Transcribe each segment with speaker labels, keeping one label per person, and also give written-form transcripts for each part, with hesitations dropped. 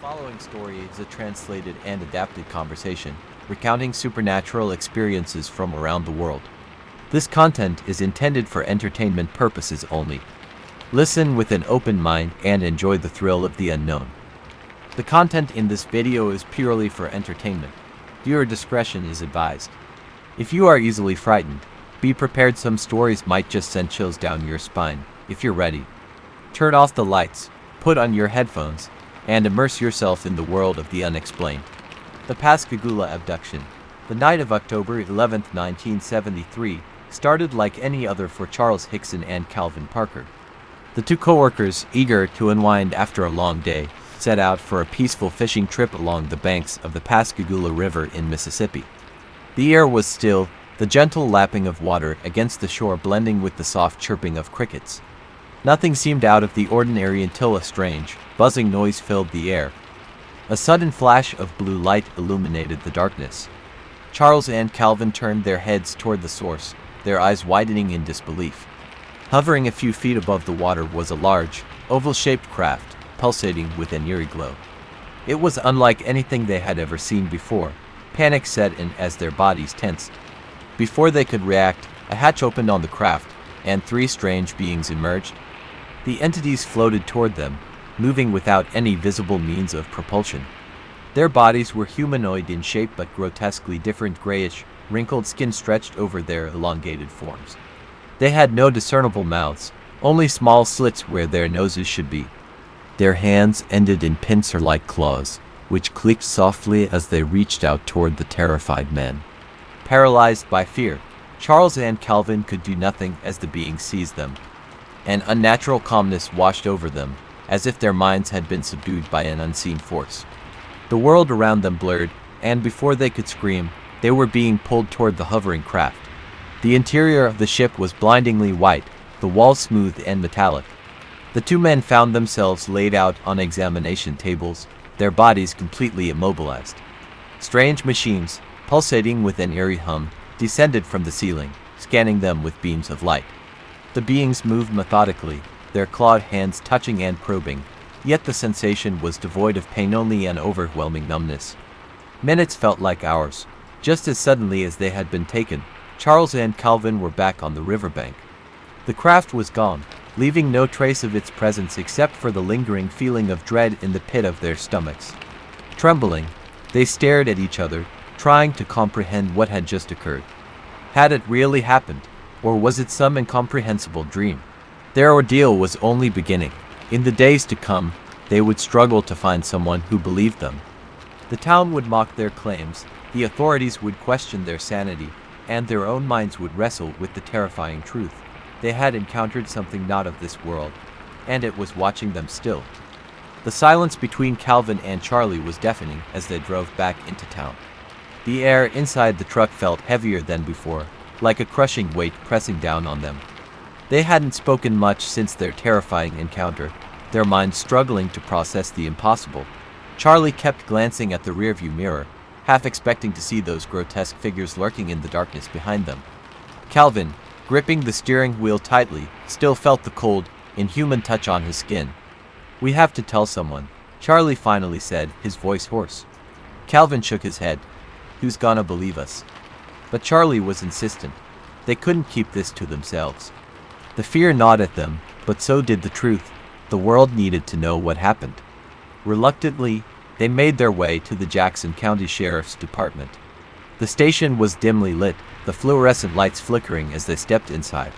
Speaker 1: Following story is a translated and adapted conversation, recounting supernatural experiences from around the world. This content is intended for entertainment purposes only. Listen with an open mind and enjoy the thrill of the unknown. The content in this video is purely for entertainment. Viewer discretion is advised. If you are easily frightened, be prepared some stories might just send chills down your spine. If you're ready, turn off the lights, put on your headphones, and immerse yourself in the world of the unexplained. The Pascagoula abduction. The night of October 11, 1973, started like any other for Charles Hickson and Calvin Parker. The two co-workers, eager to unwind after a long day, set out for a peaceful fishing trip along the banks of the Pascagoula River in Mississippi. The air was still, the gentle lapping of water against the shore blending with the soft chirping of crickets. Nothing seemed out of the ordinary until a strange, buzzing noise filled the air. A sudden flash of blue light illuminated the darkness. Charles and Calvin turned their heads toward the source, their eyes widening in disbelief. Hovering a few feet above the water was a large, oval-shaped craft, pulsating with an eerie glow. It was unlike anything they had ever seen before. Panic set in as their bodies tensed. Before they could react, a hatch opened on the craft, and three strange beings emerged. The entities floated toward them, moving without any visible means of propulsion. Their bodies were humanoid in shape but grotesquely different, grayish, wrinkled skin stretched over their elongated forms. They had no discernible mouths, only small slits where their noses should be. Their hands ended in pincer-like claws, which clicked softly as they reached out toward the terrified men. Paralyzed by fear, Charles and Calvin could do nothing as the beings seized them. An unnatural calmness washed over them, as if their minds had been subdued by an unseen force. The world around them blurred, and before they could scream, they were being pulled toward the hovering craft. The interior of the ship was blindingly white, the walls smooth and metallic. The two men found themselves laid out on examination tables, their bodies completely immobilized. Strange machines, pulsating with an eerie hum, descended from the ceiling, scanning them with beams of light. The beings moved methodically, their clawed hands touching and probing, yet the sensation was devoid of pain, only an overwhelming numbness. Minutes felt like hours. Just as suddenly as they had been taken, Charles and Calvin were back on the riverbank. The craft was gone, leaving no trace of its presence except for the lingering feeling of dread in the pit of their stomachs. Trembling, they stared at each other, trying to comprehend what had just occurred. Had it really happened? Or was it some incomprehensible dream? Their ordeal was only beginning. In the days to come, they would struggle to find someone who believed them. The town would mock their claims, the authorities would question their sanity, and their own minds would wrestle with the terrifying truth. They had encountered something not of this world, and it was watching them still. The silence between Calvin and Charlie was deafening as they drove back into town. The air inside the truck felt heavier than before, like a crushing weight pressing down on them. They hadn't spoken much since their terrifying encounter, their minds struggling to process the impossible. Charlie kept glancing at the rearview mirror, half expecting to see those grotesque figures lurking in the darkness behind them. Calvin, gripping the steering wheel tightly, still felt the cold, inhuman touch on his skin. "We have to tell someone," Charlie finally said, his voice hoarse. Calvin shook his head. "Who's gonna believe us?" But Charlie was insistent. They couldn't keep this to themselves. The fear gnawed at them, but so did the truth. The world needed to know what happened. Reluctantly, they made their way to the Jackson County Sheriff's Department. The station was dimly lit, the fluorescent lights flickering as they stepped inside.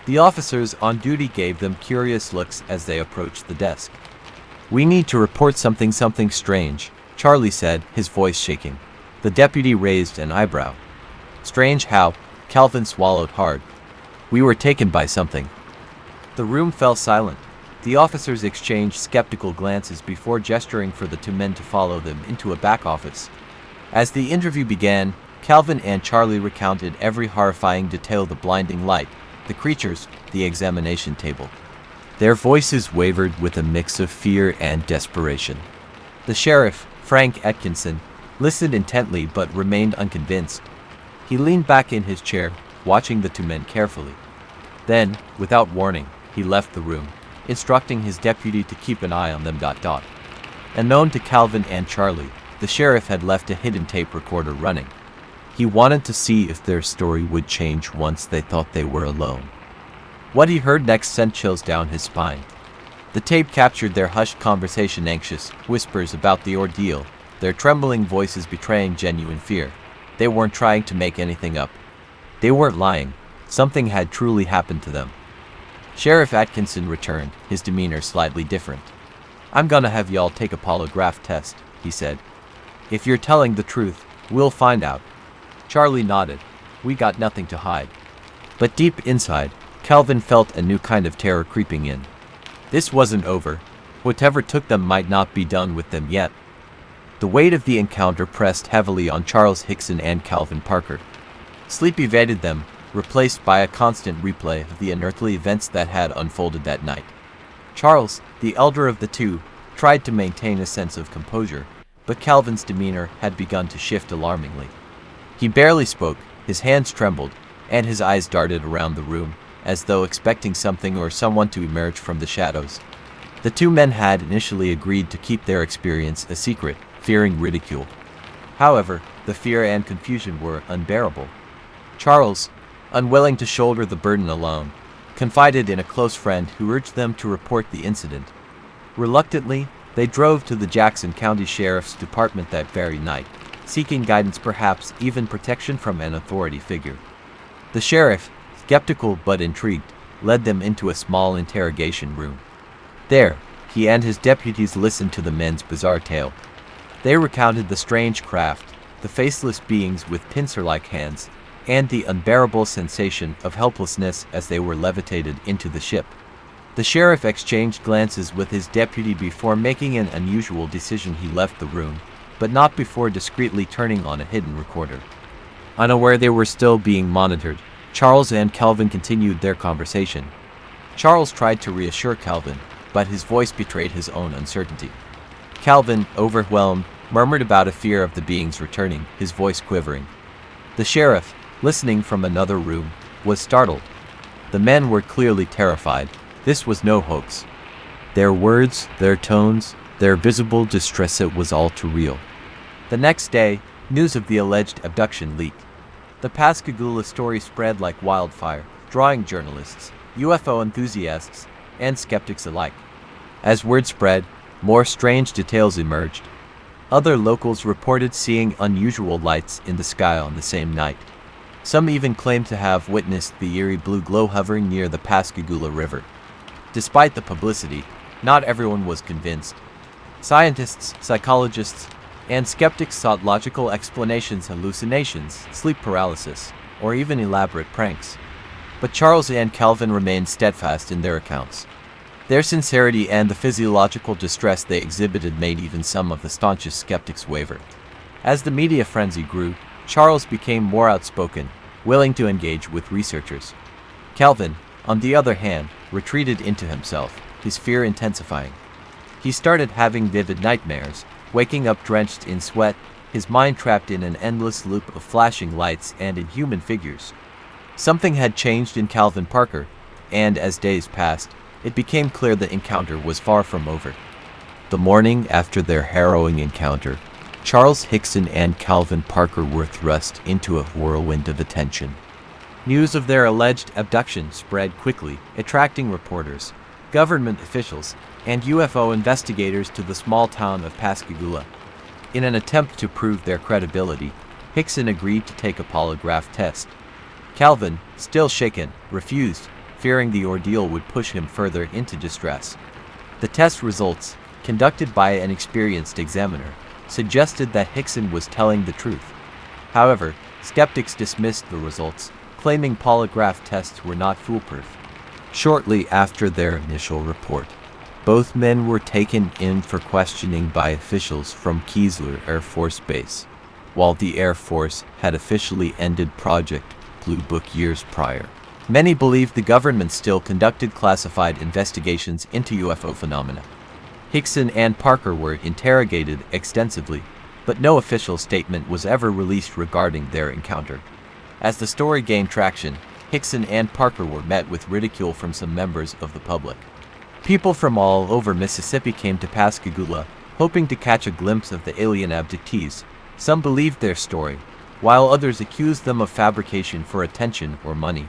Speaker 1: The officers on duty gave them curious looks as they approached the desk. "We need to report something strange," Charlie said, his voice shaking. The deputy raised an eyebrow. "Strange how?" Calvin swallowed hard. "We were taken by something." The room fell silent. The officers exchanged skeptical glances before gesturing for the two men to follow them into a back office. As the interview began, Calvin and Charlie recounted every horrifying detail: the blinding light, the creatures, the examination table. Their voices wavered with a mix of fear and desperation. The sheriff, Frank Atkinson, listened intently but remained unconvinced. He leaned back in his chair, watching the two men carefully. Then, without warning, he left the room, instructing his deputy to keep an eye on them. Unknown to Calvin and Charlie, the sheriff had left a hidden tape recorder running. He wanted to see if their story would change once they thought they were alone. What he heard next sent chills down his spine. The tape captured their hushed conversation, anxious whispers about the ordeal, their trembling voices betraying genuine fear. They weren't trying to make anything up. They weren't lying. Something had truly happened to them. Sheriff Atkinson returned, his demeanor slightly different. "I'm gonna have y'all take a polygraph test," he said. "If you're telling the truth, we'll find out." Charlie nodded. "We got nothing to hide." But deep inside, Calvin felt a new kind of terror creeping in. This wasn't over. Whatever took them might not be done with them yet. The weight of the encounter pressed heavily on Charles Hickson and Calvin Parker. Sleep evaded them, replaced by a constant replay of the unearthly events that had unfolded that night. Charles, the elder of the two, tried to maintain a sense of composure, but Calvin's demeanor had begun to shift alarmingly. He barely spoke, his hands trembled, and his eyes darted around the room, as though expecting something or someone to emerge from the shadows. The two men had initially agreed to keep their experience a secret, fearing ridicule. However, the fear and confusion were unbearable. Charles, unwilling to shoulder the burden alone, confided in a close friend who urged them to report the incident. Reluctantly, they drove to the Jackson County Sheriff's Department that very night, seeking guidance, perhaps even protection from an authority figure. The sheriff, skeptical but intrigued, led them into a small interrogation room. There, he and his deputies listened to the men's bizarre tale. They recounted the strange craft, the faceless beings with pincer-like hands, and the unbearable sensation of helplessness as they were levitated into the ship. The sheriff exchanged glances with his deputy before making an unusual decision. He left the room, but not before discreetly turning on a hidden recorder. Unaware they were still being monitored, Charles and Calvin continued their conversation. Charles tried to reassure Calvin, but his voice betrayed his own uncertainty. Calvin, overwhelmed, murmured about a fear of the beings returning, his voice quivering. The sheriff, listening from another room, was startled. The men were clearly terrified. This was no hoax. Their words, their tones, their visible distress, it was all too real. The next day, news of the alleged abduction leaked. The Pascagoula story spread like wildfire, drawing journalists, UFO enthusiasts, and skeptics alike. As word spread, more strange details emerged. Other locals reported seeing unusual lights in the sky on the same night. Some even claimed to have witnessed the eerie blue glow hovering near the Pascagoula River. Despite the publicity, not everyone was convinced. Scientists, psychologists, and skeptics sought logical explanations: hallucinations, sleep paralysis, or even elaborate pranks. But Charles and Calvin remained steadfast in their accounts. Their sincerity and the physiological distress they exhibited made even some of the staunchest skeptics waver. As the media frenzy grew, Charles became more outspoken, willing to engage with researchers. Calvin, on the other hand, retreated into himself, his fear intensifying. He started having vivid nightmares, waking up drenched in sweat, his mind trapped in an endless loop of flashing lights and inhuman figures. Something had changed in Calvin Parker, and as days passed, it became clear the encounter was far from over. The morning after their harrowing encounter, Charles Hickson and Calvin Parker were thrust into a whirlwind of attention. News of their alleged abduction spread quickly, attracting reporters, government officials, and UFO investigators to the small town of Pascagoula. In an attempt to prove their credibility, Hickson agreed to take a polygraph test. Calvin, still shaken, refused, fearing the ordeal would push him further into distress. The test results, conducted by an experienced examiner, suggested that Hickson was telling the truth. However, skeptics dismissed the results, claiming polygraph tests were not foolproof. Shortly after their initial report, both men were taken in for questioning by officials from Keesler Air Force Base, while the Air Force had officially ended Project Blue Book years prior. Many believed the government still conducted classified investigations into UFO phenomena. Hickson and Parker were interrogated extensively, but no official statement was ever released regarding their encounter. As the story gained traction, Hickson and Parker were met with ridicule from some members of the public. People from all over Mississippi came to Pascagoula, hoping to catch a glimpse of the alien abductees. Some believed their story, while others accused them of fabrication for attention or money.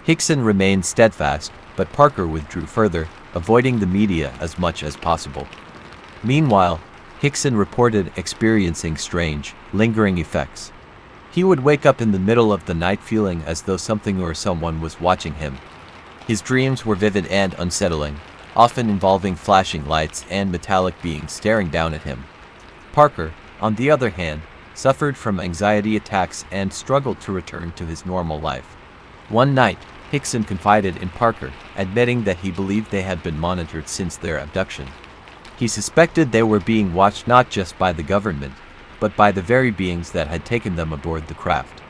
Speaker 1: Hickson remained steadfast, but Parker withdrew further, avoiding the media as much as possible. Meanwhile, Hickson reported experiencing strange, lingering effects. He would wake up in the middle of the night feeling as though something or someone was watching him. His dreams were vivid and unsettling, often involving flashing lights and metallic beings staring down at him. Parker, on the other hand, suffered from anxiety attacks and struggled to return to his normal life. One night, Hickson confided in Parker, admitting that he believed they had been monitored since their abduction. He suspected they were being watched not just by the government, but by the very beings that had taken them aboard the craft.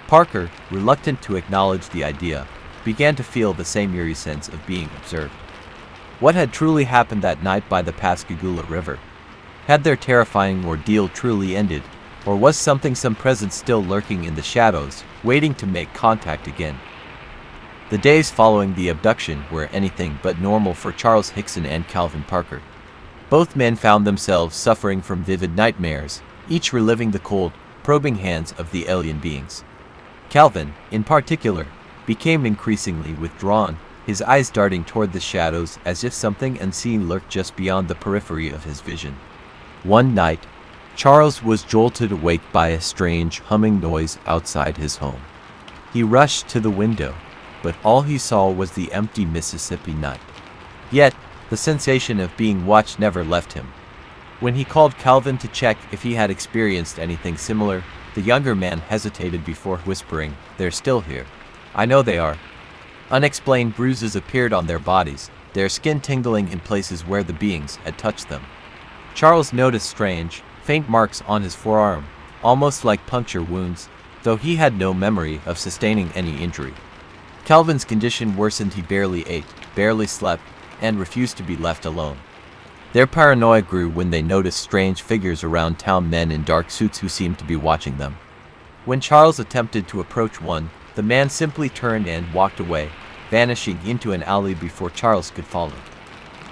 Speaker 1: Parker, reluctant to acknowledge the idea, began to feel the same eerie sense of being observed. What had truly happened that night by the Pascagoula River? Had their terrifying ordeal truly ended, or was some presence still lurking in the shadows, waiting to make contact again? The days following the abduction were anything but normal for Charles Hickson and Calvin Parker. Both men found themselves suffering from vivid nightmares, each reliving the cold, probing hands of the alien beings. Calvin, in particular, became increasingly withdrawn, his eyes darting toward the shadows as if something unseen lurked just beyond the periphery of his vision. One night, Charles was jolted awake by a strange, humming noise outside his home. He rushed to the window, but all he saw was the empty Mississippi night. Yet, the sensation of being watched never left him. When he called Calvin to check if he had experienced anything similar, the younger man hesitated before whispering, "They're still here. I know they are." Unexplained bruises appeared on their bodies, their skin tingling in places where the beings had touched them. Charles noticed strange, faint marks on his forearm, almost like puncture wounds, though he had no memory of sustaining any injury. Calvin's condition worsened. He barely ate, barely slept, and refused to be left alone. Their paranoia grew when they noticed strange figures around town, men in dark suits who seemed to be watching them. When Charles attempted to approach one, the man simply turned and walked away, vanishing into an alley before Charles could follow.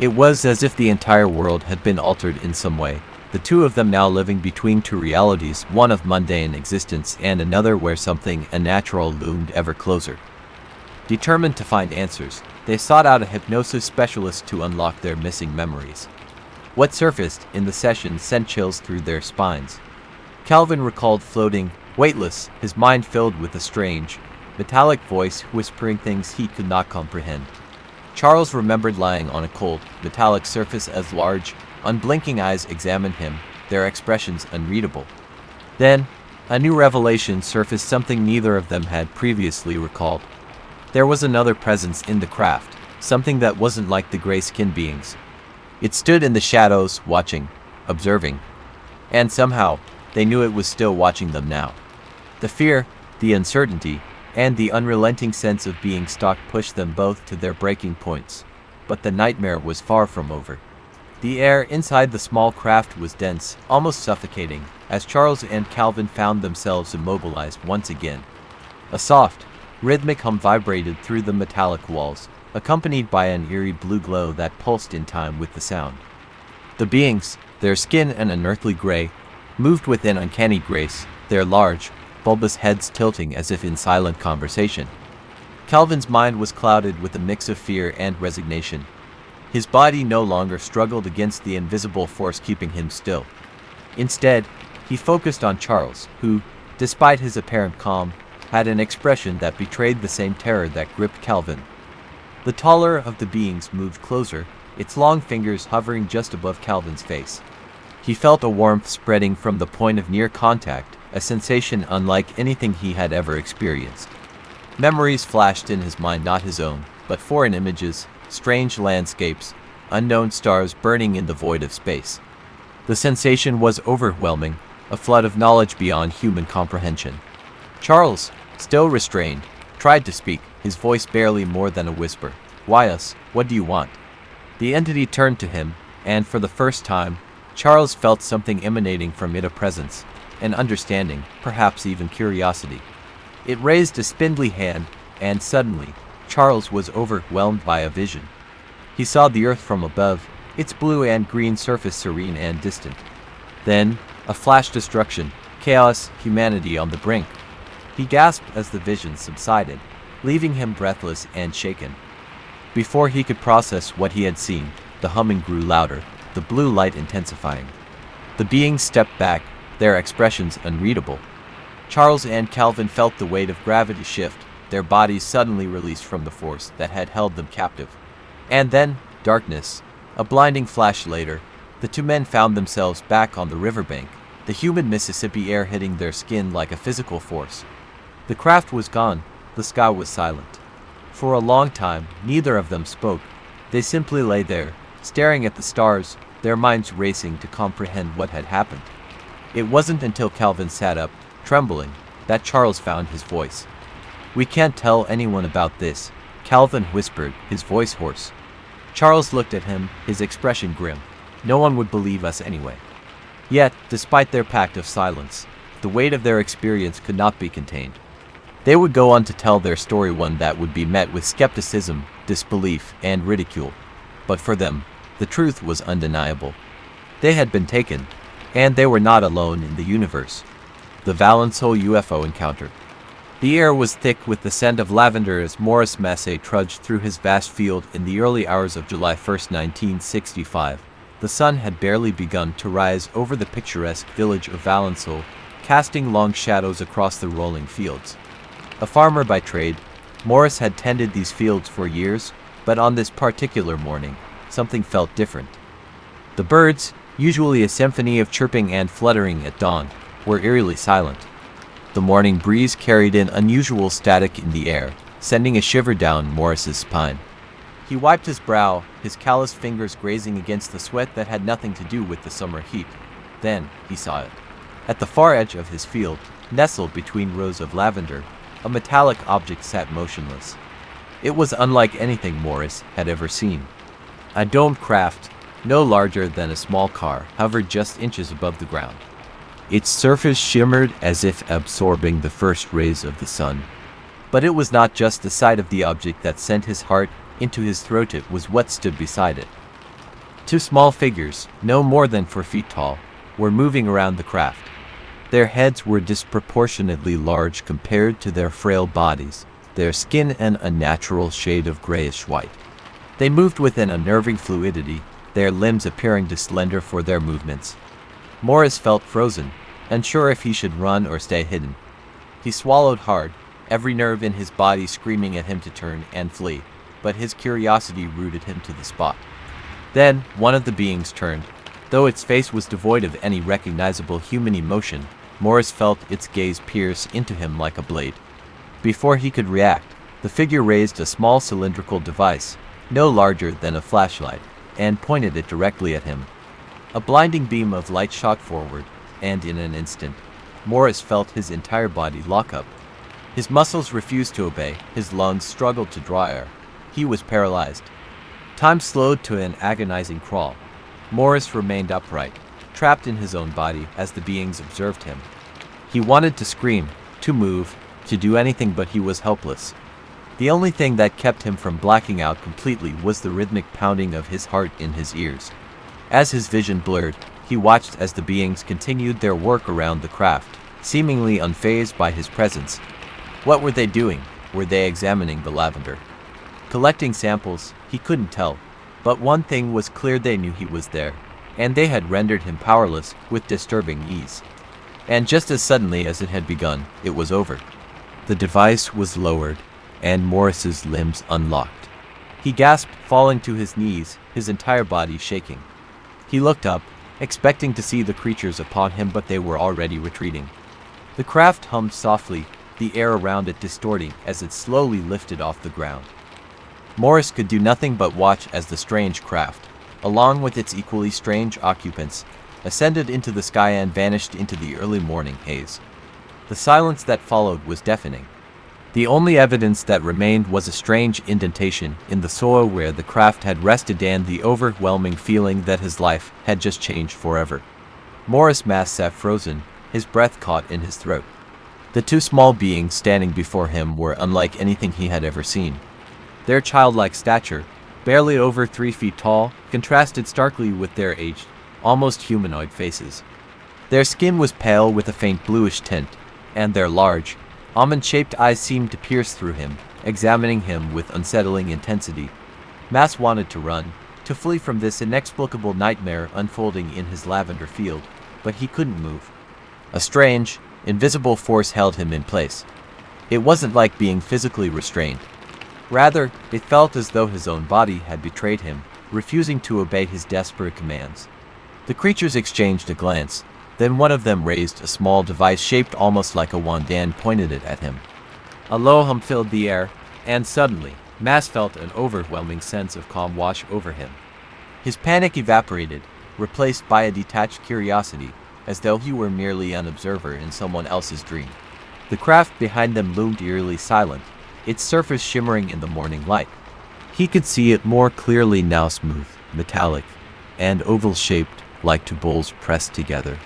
Speaker 1: It was as if the entire world had been altered in some way, the two of them now living between two realities, one of mundane existence and another where something unnatural loomed ever closer. Determined to find answers, they sought out a hypnosis specialist to unlock their missing memories. What surfaced in the session sent chills through their spines. Calvin recalled floating, weightless, his mind filled with a strange, metallic voice whispering things he could not comprehend. Charles remembered lying on a cold, metallic surface as large, unblinking eyes examined him, their expressions unreadable. Then, a new revelation surfaced, something neither of them had previously recalled. There was another presence in the craft, something that wasn't like the gray-skinned beings. It stood in the shadows, watching, observing. And somehow, they knew it was still watching them now. The fear, the uncertainty, and the unrelenting sense of being stalked pushed them both to their breaking points. But the nightmare was far from over. The air inside the small craft was dense, almost suffocating, as Charles and Calvin found themselves immobilized once again. A soft, rhythmic hum vibrated through the metallic walls, accompanied by an eerie blue glow that pulsed in time with the sound. The beings, their skin an unearthly gray, moved with an uncanny grace, their large, bulbous heads tilting as if in silent conversation. Calvin's mind was clouded with a mix of fear and resignation. His body no longer struggled against the invisible force keeping him still. Instead, he focused on Charles, who, despite his apparent calm, had an expression that betrayed the same terror that gripped Calvin. The taller of the beings moved closer, its long fingers hovering just above Calvin's face. He felt a warmth spreading from the point of near contact, a sensation unlike anything he had ever experienced. Memories flashed in his mind, not his own, but foreign images, strange landscapes, unknown stars burning in the void of space. The sensation was overwhelming, a flood of knowledge beyond human comprehension. Charles, still restrained, tried to speak, his voice barely more than a whisper. "Why us? What do you want?" The entity turned to him, and for the first time, Charles felt something emanating from it, a presence, an understanding, perhaps even curiosity. It raised a spindly hand, and suddenly, Charles was overwhelmed by a vision. He saw the earth from above, its blue and green surface serene and distant. Then, a flash destruction, chaos, humanity on the brink. He gasped as the vision subsided, leaving him breathless and shaken. Before he could process what he had seen, the humming grew louder, the blue light intensifying. The beings stepped back, their expressions unreadable. Charles and Calvin felt the weight of gravity shift, their bodies suddenly released from the force that had held them captive. And then, darkness. A blinding flash later, the two men found themselves back on the riverbank, the humid Mississippi air hitting their skin like a physical force. The craft was gone, the sky was silent. For a long time, neither of them spoke. They simply lay there, staring at the stars, their minds racing to comprehend what had happened. It wasn't until Calvin sat up, trembling, that Charles found his voice. "We can't tell anyone about this," Calvin whispered, his voice hoarse. Charles looked at him, his expression grim. No one would believe us anyway. Yet, despite their pact of silence, the weight of their experience could not be contained. They would go on to tell their story, one that would be met with skepticism, disbelief, and ridicule. But for them, the truth was undeniable. They had been taken, and they were not alone in the universe. The Vol.12 UFO encounter. The air was thick with the scent of lavender as Morris Massey trudged through his vast field in the early hours of July 1, 1965. The sun had barely begun to rise over the picturesque village of Vol.12, casting long shadows across the rolling fields. A farmer by trade, Morris had tended these fields for years, but on this particular morning, something felt different. The birds, usually a symphony of chirping and fluttering at dawn, were eerily silent. The morning breeze carried in unusual static in the air, sending a shiver down Morris's spine. He wiped his brow, his calloused fingers grazing against the sweat that had nothing to do with the summer heat. Then he saw it. At the far edge of his field, nestled between rows of lavender, a metallic object sat motionless. It was unlike anything Morris had ever seen. A domed craft, no larger than a small car, hovered just inches above the ground. Its surface shimmered as if absorbing the first rays of the sun. But it was not just the sight of the object that sent his heart into his throat, it was what stood beside it. Two small figures, no more than 4 feet tall, were moving around the craft. Their heads were disproportionately large compared to their frail bodies, their skin an unnatural shade of grayish white. They moved with an unnerving fluidity, their limbs appearing too slender for their movements. Morris felt frozen, unsure if he should run or stay hidden. He swallowed hard, every nerve in his body screaming at him to turn and flee, but his curiosity rooted him to the spot. Then one of the beings turned. Though its face was devoid of any recognizable human emotion, Morris felt its gaze pierce into him like a blade. Before he could react, the figure raised a small cylindrical device, no larger than a flashlight, and pointed it directly at him. A blinding beam of light shot forward, and in an instant, Morris felt his entire body lock up. His muscles refused to obey, his lungs struggled to draw air. He was paralyzed. Time slowed to an agonizing crawl. Morris remained upright, trapped in his own body as the beings observed him. He wanted to scream, to move, to do anything, but he was helpless. The only thing that kept him from blacking out completely was the rhythmic pounding of his heart in his ears. As his vision blurred, he watched as the beings continued their work around the craft, seemingly unfazed by his presence. What were they doing? Were they examining the lavender? Collecting samples? He couldn't tell. But one thing was clear: they knew he was there, and they had rendered him powerless with disturbing ease. And just as suddenly as it had begun, it was over. The device was lowered, and Morris's limbs unlocked. He gasped, falling to his knees, his entire body shaking. He looked up, expecting to see the creatures upon him, but they were already retreating. The craft hummed softly, the air around it distorting as it slowly lifted off the ground. Morris could do nothing but watch as the strange craft, along with its equally strange occupants, ascended into the sky and vanished into the early morning haze. The silence that followed was deafening. The only evidence that remained was a strange indentation in the soil where the craft had rested, and the overwhelming feeling that his life had just changed forever. Morris Mass sat frozen, his breath caught in his throat. The two small beings standing before him were unlike anything he had ever seen. Their childlike stature, barely over 3 feet tall, contrasted starkly with their aged, almost humanoid faces. Their skin was pale with a faint bluish tint, and their large, almond-shaped eyes seemed to pierce through him, examining him with unsettling intensity. Mass wanted to run, to flee from this inexplicable nightmare unfolding in his lavender field, but he couldn't move. A strange, invisible force held him in place. It wasn't like being physically restrained. Rather, it felt as though his own body had betrayed him, refusing to obey his desperate commands. The creatures exchanged a glance, then one of them raised a small device shaped almost like a wand and pointed it at him. A low hum filled the air, and suddenly, Mass felt an overwhelming sense of calm wash over him. His panic evaporated, replaced by a detached curiosity, as though he were merely an observer in someone else's dream. The craft behind them loomed eerily silent, its surface shimmering in the morning light. He could see it more clearly now, smooth, metallic, and oval-shaped, like two bowls pressed together.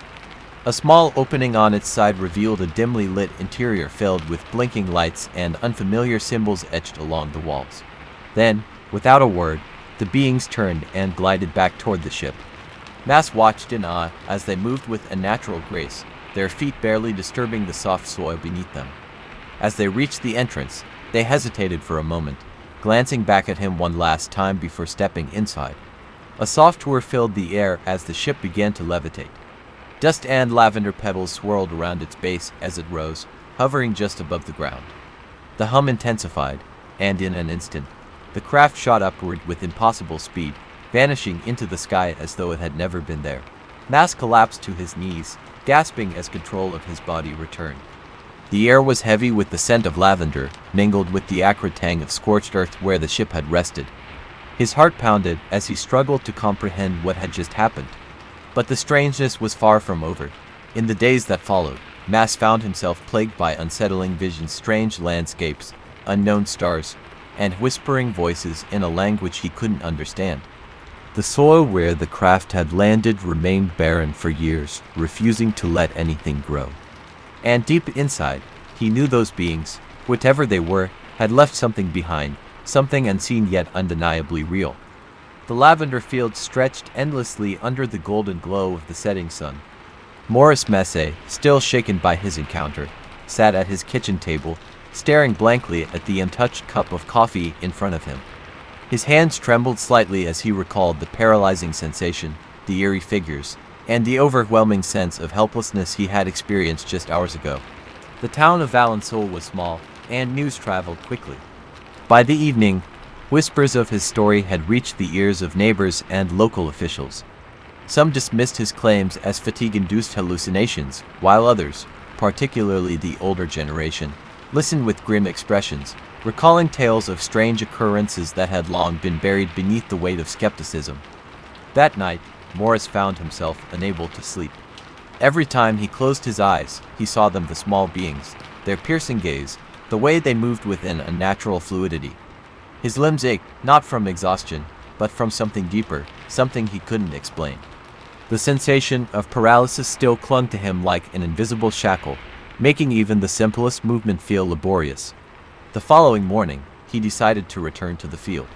Speaker 1: A small opening on its side revealed a dimly lit interior filled with blinking lights and unfamiliar symbols etched along the walls. Then, without a word, the beings turned and glided back toward the ship. Mass watched in awe as they moved with a natural grace, their feet barely disturbing the soft soil beneath them. As they reached the entrance, they hesitated for a moment, glancing back at him one last time before stepping inside. A soft whir filled the air as the ship began to levitate. Dust and lavender pebbles swirled around its base as it rose, hovering just above the ground. The hum intensified, and in an instant, the craft shot upward with impossible speed, vanishing into the sky as though it had never been there. Mass collapsed to his knees, gasping as control of his body returned. The air was heavy with the scent of lavender, mingled with the acrid tang of scorched earth where the ship had rested. His heart pounded as he struggled to comprehend what had just happened. But the strangeness was far from over. In the days that followed, Mass found himself plagued by unsettling visions, strange landscapes, unknown stars, and whispering voices in a language he couldn't understand. The soil where the craft had landed remained barren for years, refusing to let anything grow. And deep inside, he knew those beings, whatever they were, had left something behind, something unseen yet undeniably real. The lavender field stretched endlessly under the golden glow of the setting sun. Morris Messe, still shaken by his encounter, sat at his kitchen table, staring blankly at the untouched cup of coffee in front of him. His hands trembled slightly as he recalled the paralyzing sensation, the eerie figures, and the overwhelming sense of helplessness he had experienced just hours ago. The town of Valensole was small, and news traveled quickly. By the evening, whispers of his story had reached the ears of neighbors and local officials. Some dismissed his claims as fatigue-induced hallucinations, while others, particularly the older generation, listened with grim expressions, recalling tales of strange occurrences that had long been buried beneath the weight of skepticism. That night, Morris found himself unable to sleep. Every time he closed his eyes, he saw them, the small beings, their piercing gaze, the way they moved with an unnatural fluidity. His limbs ached, not from exhaustion, but from something deeper, something he couldn't explain. The sensation of paralysis still clung to him like an invisible shackle, making even the simplest movement feel laborious. The following morning, he decided to return to the field.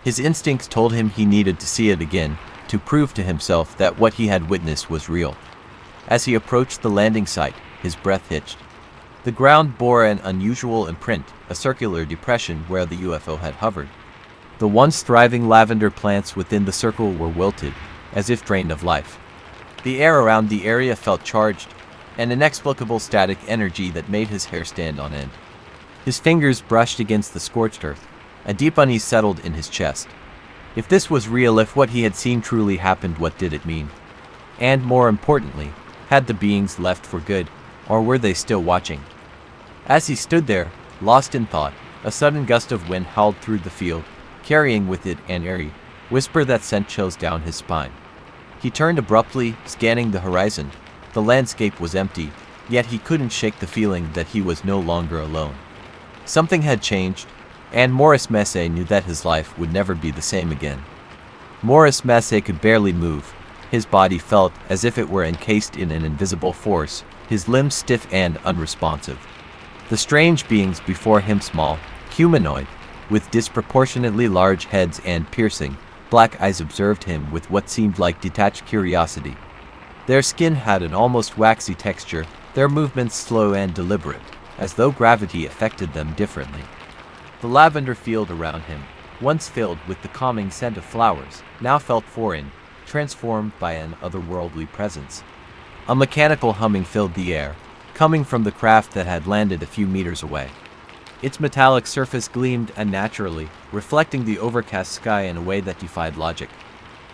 Speaker 1: His instincts told him he needed to see it again, to prove to himself that what he had witnessed was real. As he approached the landing site, his breath hitched. The ground bore an unusual imprint, a circular depression where the UFO had hovered. The once thriving lavender plants within the circle were wilted, as if drained of life. The air around the area felt charged, an inexplicable static energy that made his hair stand on end. His fingers brushed against the scorched earth. A deep unease settled in his chest. If this was real, if what he had seen truly happened, what did it mean? And more importantly, had the beings left for good, or were they still watching? As he stood there, lost in thought, a sudden gust of wind howled through the field, carrying with it an eerie whisper that sent chills down his spine. He turned abruptly, scanning the horizon. The landscape was empty, yet he couldn't shake the feeling that he was no longer alone. Something had changed, and Morris Messe knew that his life would never be the same again. Morris Messe could barely move. His body felt as if it were encased in an invisible force, his limbs stiff and unresponsive. The strange beings before him, small, humanoid, with disproportionately large heads and piercing, black eyes observed him with what seemed like detached curiosity. Their skin had an almost waxy texture, their movements slow and deliberate, as though gravity affected them differently. The lavender field around him, once filled with the calming scent of flowers, now felt foreign, transformed by an otherworldly presence. A mechanical humming filled the air, coming from the craft that had landed a few meters away. Its metallic surface gleamed unnaturally, reflecting the overcast sky in a way that defied logic.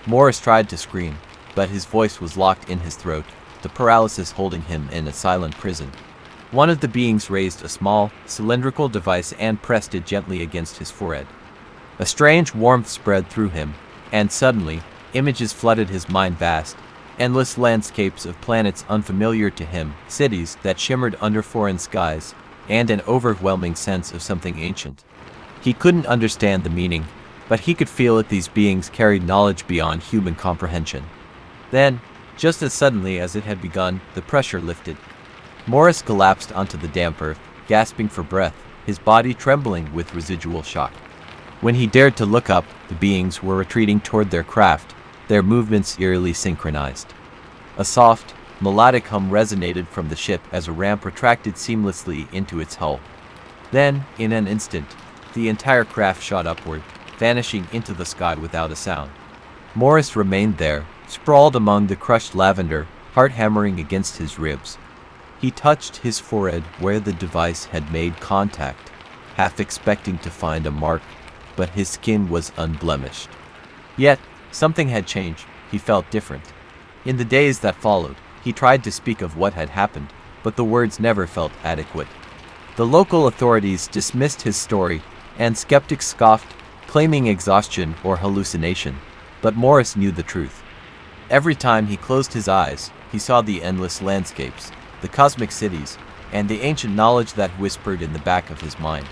Speaker 1: Morris tried to scream, but his voice was locked in his throat, the paralysis holding him in a silent prison. One of the beings raised a small, cylindrical device and pressed it gently against his forehead. A strange warmth spread through him, and suddenly, images flooded his mind, vast, endless landscapes of planets unfamiliar to him, cities that shimmered under foreign skies, and an overwhelming sense of something ancient. He couldn't understand the meaning, but he could feel that these beings carried knowledge beyond human comprehension. Then, just as suddenly as it had begun, the pressure lifted. Morris collapsed onto the damp earth, gasping for breath, his body trembling with residual shock. When he dared to look up, the beings were retreating toward their craft, their movements eerily synchronized. A soft, melodic hum resonated from the ship as a ramp retracted seamlessly into its hull. Then, in an instant, the entire craft shot upward, vanishing into the sky without a sound. Morris remained there, sprawled among the crushed lavender, heart hammering against his ribs. He touched his forehead where the device had made contact, half expecting to find a mark, but his skin was unblemished. Yet, something had changed. He felt different. In the days that followed, he tried to speak of what had happened, but the words never felt adequate. The local authorities dismissed his story, and skeptics scoffed, claiming exhaustion or hallucination. But Morris knew the truth. Every time he closed his eyes, he saw the endless landscapes, the cosmic cities, and the ancient knowledge that whispered in the back of his mind.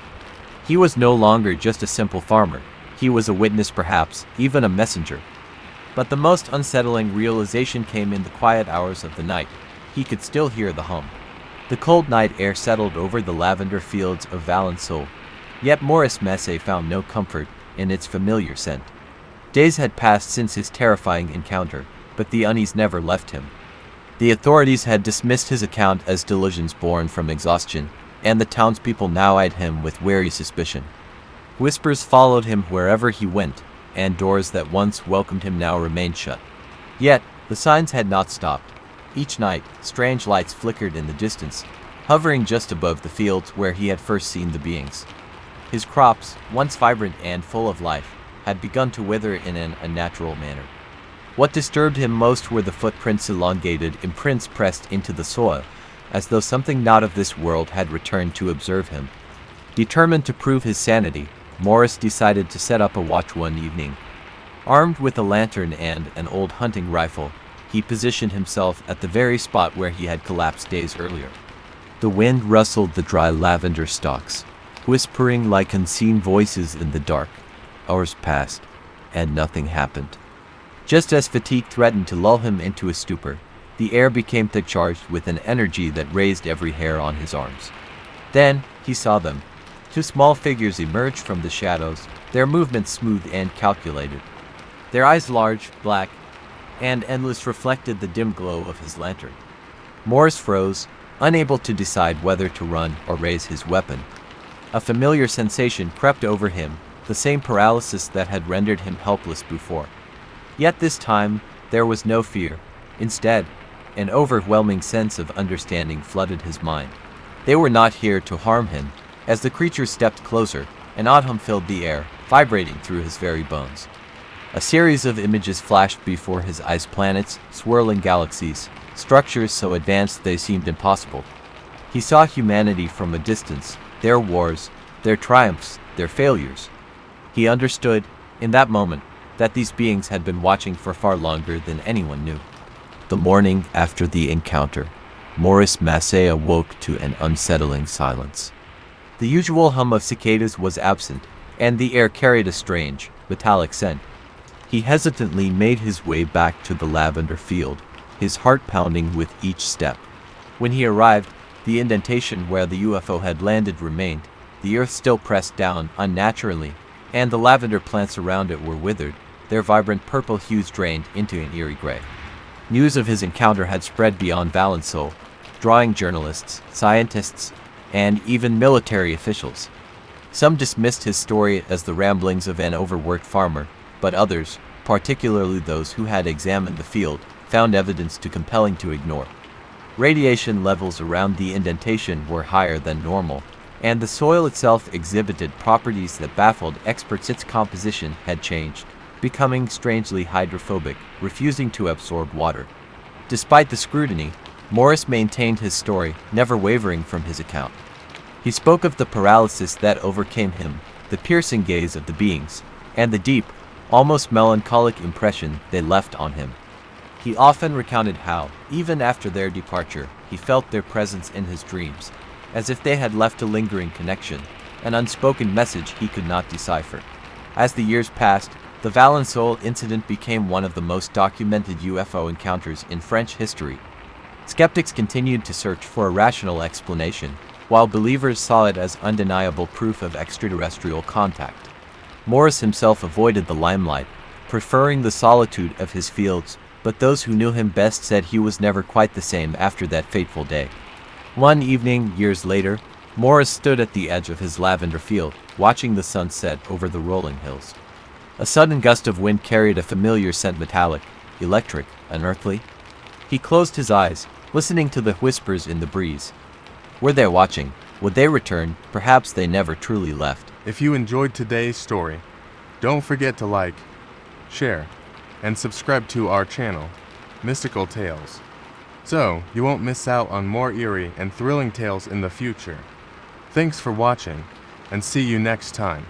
Speaker 1: He was no longer just a simple farmer. He was a witness, perhaps, even a messenger. But the most unsettling realization came in the quiet hours of the night. He could still hear the hum. The cold night air settled over the lavender fields of Valençol. Yet Morris Massey found no comfort in its familiar scent. Days had passed since his terrifying encounter, but the unease never left him. The authorities had dismissed his account as delusions born from exhaustion, and the townspeople now eyed him with wary suspicion. Whispers followed him wherever he went, and doors that once welcomed him now remained shut. Yet, the signs had not stopped. Each night, strange lights flickered in the distance, hovering just above the fields where he had first seen the beings. His crops, once vibrant and full of life, had begun to wither in an unnatural manner. What disturbed him most were the footprints, elongated imprints pressed into the soil, as though something not of this world had returned to observe him. Determined to prove his sanity, Morris decided to set up a watch one evening. Armed with a lantern and an old hunting rifle, he positioned himself at the very spot where he had collapsed days earlier. The wind rustled the dry lavender stalks, whispering like unseen voices in the dark. Hours passed, and nothing happened. Just as fatigue threatened to lull him into a stupor, the air became thick, charged with an energy that raised every hair on his arms. Then he saw them. Two small figures emerged from the shadows, their movements smooth and calculated. Their eyes large, black, and endless reflected the dim glow of his lantern. Morris froze, unable to decide whether to run or raise his weapon. A familiar sensation crept over him, the same paralysis that had rendered him helpless before. Yet this time, there was no fear. Instead, an overwhelming sense of understanding flooded his mind. They were not here to harm him. As the creatures stepped closer, an odd hum filled the air, vibrating through his very bones. A series of images flashed before his eyes: planets, swirling galaxies, structures so advanced they seemed impossible. He saw humanity from a distance, their wars, their triumphs, their failures. He understood, in that moment, that these beings had been watching for far longer than anyone knew. The morning after the encounter, Morris Massey awoke to an unsettling silence. The usual hum of cicadas was absent, and the air carried a strange, metallic scent. He hesitantly made his way back to the lavender field, his heart pounding with each step. When he arrived, the indentation where the UFO had landed remained, the earth still pressed down unnaturally, and the lavender plants around it were withered, their vibrant purple hues drained into an eerie gray. News of his encounter had spread beyond Valençol, drawing journalists, scientists, and even military officials. Some dismissed his story as the ramblings of an overworked farmer, but others, particularly those who had examined the field, found evidence too compelling to ignore. Radiation levels around the indentation were higher than normal, and the soil itself exhibited properties that baffled experts. Its composition had changed, becoming strangely hydrophobic, refusing to absorb water. Despite the scrutiny, Morris maintained his story, never wavering from his account. He spoke of the paralysis that overcame him, the piercing gaze of the beings, and the deep, almost melancholic impression they left on him. He often recounted how, even after their departure, he felt their presence in his dreams, as if they had left a lingering connection, an unspoken message he could not decipher. As the years passed, the Valençol incident became one of the most documented UFO encounters in French history. Skeptics continued to search for a rational explanation, while believers saw it as undeniable proof of extraterrestrial contact. Morris himself avoided the limelight, preferring the solitude of his fields, but those who knew him best said he was never quite the same after that fateful day. One evening, years later, Morris stood at the edge of his lavender field, watching the sun set over the rolling hills. A sudden gust of wind carried a familiar scent, metallic, electric, unearthly. He closed his eyes, listening to the whispers in the breeze. Were they watching? Would they return? Perhaps they never truly left.
Speaker 2: If you enjoyed today's story, don't forget to like, share, and subscribe to our channel, Mystical Tales, so you won't miss out on more eerie and thrilling tales in the future. Thanks for watching, and see you next time.